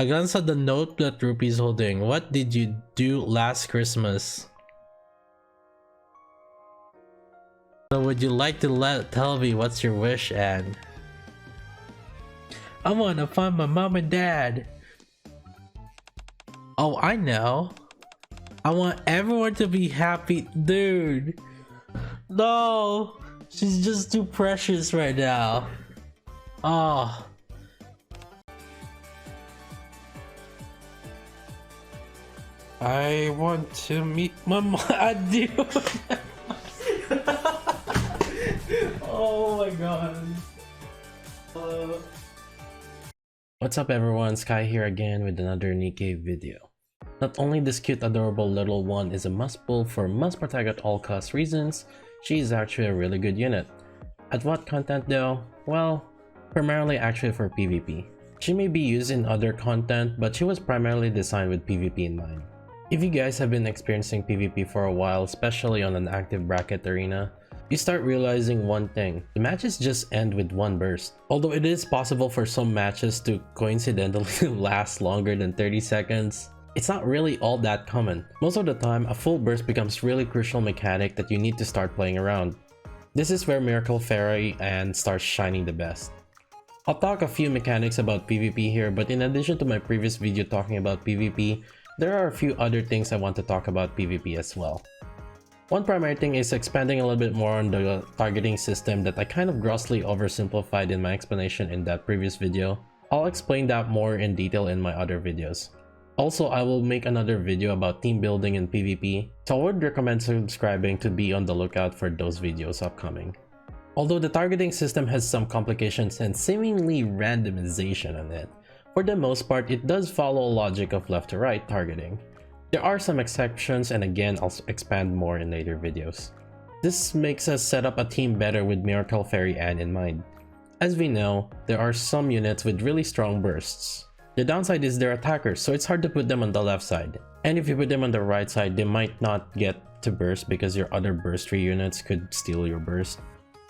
I glance at the note that Rupee's holding. What did you do last Christmas? So would you like to tell me what's your wish, Anne? I want to find my mom and dad. Oh, I know. I want everyone to be happy. Dude. No. She's just too precious right now. Oh. I want to meet my mom, dude. Oh my god. What's up everyone, Sky here again with another Nikke video. Not only this cute adorable little one is a must pull for must protect at all cost reasons, she is actually a really good unit. At what content though? Well, primarily actually for PvP. She may be used in other content, but she was primarily designed with PvP in mind. If you guys have been experiencing PvP for a while, especially on an active bracket arena, you start realizing one thing: the matches just end with one burst. Although it is possible for some matches to coincidentally last longer than 30 seconds, it's not really all that common. Most of the time, a full burst becomes really crucial mechanic that you need to start playing around. This is where Miracle Fairy and starts shining the best. I'll talk a few mechanics about PvP here, but in addition to my previous video talking about PvP, there are a few other things I want to talk about PvP as well. One primary thing is expanding a little bit more on the targeting system that I kind of grossly oversimplified in my explanation in that previous video. I'll explain that more in detail in my other videos. Also, I will make another video about team building in PvP, so I would recommend subscribing to be on the lookout for those videos upcoming. Although the targeting system has some complications and seemingly randomization on it, for the most part it does follow a logic of left to right targeting. There are some exceptions, and again I'll expand more in later videos. This makes us set up a team better with Miracle Fairy Anne in mind. As we know, there are some units with really strong bursts. The downside is they're attackers, so it's hard to put them on the left side. And if you put them on the right side, they might not get to burst because your other burst 3 units could steal your burst.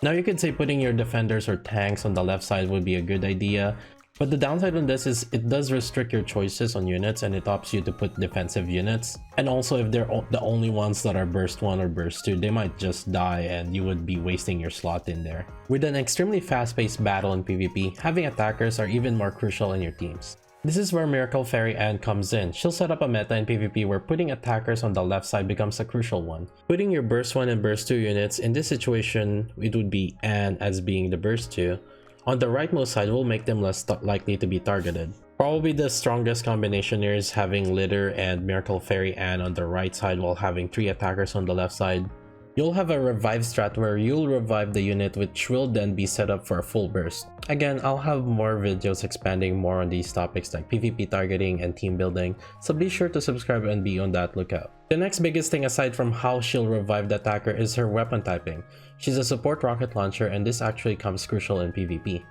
Now you could say putting your defenders or tanks on the left side would be a good idea, but the downside on this is it does restrict your choices on units and it opts you to put defensive units. And also if they're the only ones that are burst 1 or burst 2, they might just die and you would be wasting your slot in there. With an extremely fast-paced battle in PvP, having attackers are even more crucial in your teams. This is where Miracle Fairy Anne comes in. She'll set up a meta in PvP where putting attackers on the left side becomes a crucial one. Putting your burst 1 and burst 2 units, in this situation it would be Anne as being the burst 2, on the rightmost side will make them less likely to be targeted. Probably the strongest combination here is having Litter and Miracle Fairy Anne on the right side while having 3 attackers on the left side. You'll have a revive strat where you'll revive the unit, which will then be set up for a full burst. Again, I'll have more videos expanding more on these topics like PvP targeting and team building, so be sure to subscribe and be on that lookout. The next biggest thing aside from how she'll revive the attacker is her weapon typing. She's a support rocket launcher, and this actually comes crucial in PvP.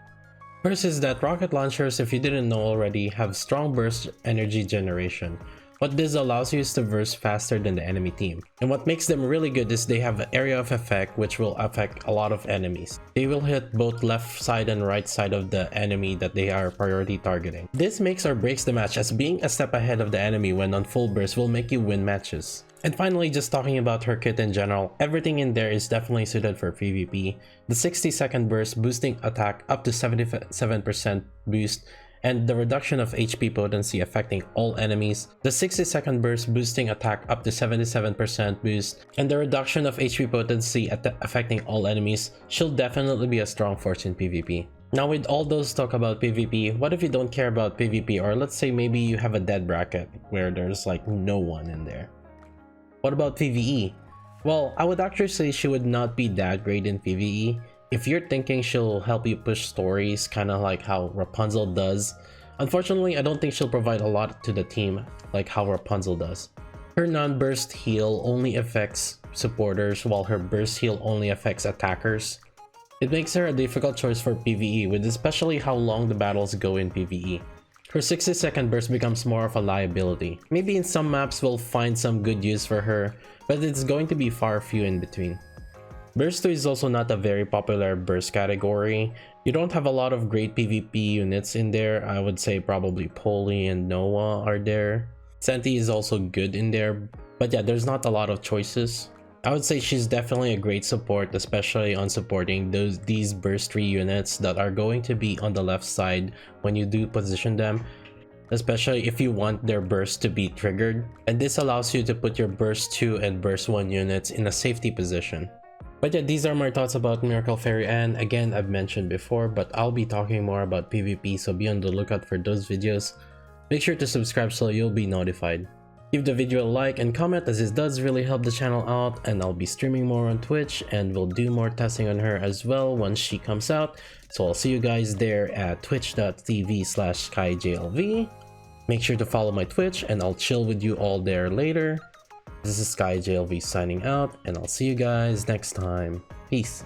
First is that rocket launchers, if you didn't know already, have strong burst energy generation. What this allows you is to burst faster than the enemy team. And what makes them really good is they have an area of effect which will affect a lot of enemies. They will hit both left side and right side of the enemy that they are priority targeting. This makes or breaks the match, as being a step ahead of the enemy when on full burst will make you win matches. And finally, just talking about her kit in general, everything in there is definitely suited for PvP. The 60-second burst boosting attack up to 77% boost, and the reduction of HP potency affecting all enemies, the 60-second burst boosting attack up to 77% boost, and the reduction of HP potency affecting all enemies, she'll definitely be a strong force in PvP. Now with all those talk about PvP, what if you don't care about PvP, or let's say maybe you have a dead bracket where there's like no one in there? What about PvE? Well, I would actually say she would not be that great in PvE. If you're thinking she'll help you push stories, kind of like how Rapunzel does, unfortunately I don't think she'll provide a lot to the team like how Rapunzel does. Her non-burst heal only affects supporters while her burst heal only affects attackers. It makes her a difficult choice for PvE, with especially how long the battles go in PvE. Her 60-second burst becomes more of a liability. Maybe in some maps we'll find some good use for her, but it's going to be far few in between. Burst 2 is also not a very popular burst category. You don't have a lot of great PvP units in there. I would say probably Poli and Noah are there. Senti is also good in there, but yeah, there's not a lot of choices. I would say she's definitely a great support, especially on supporting these burst 3 units that are going to be on the left side when you do position them, especially if you want their burst to be triggered. And this allows you to put your burst 2 and burst 1 units in a safety position. But yeah, these are my thoughts about Miracle Fairy, and again, I've mentioned before, but I'll be talking more about PvP, so be on the lookout for those videos. Make sure to subscribe so you'll be notified. Give the video a like and comment, as this does really help the channel out, and I'll be streaming more on Twitch, and we'll do more testing on her as well once she comes out. So I'll see you guys there at twitch.tv/SkyJLV. Make sure to follow my Twitch, and I'll chill with you all there later. This is SkyJLV signing out, and I'll see you guys next time. Peace.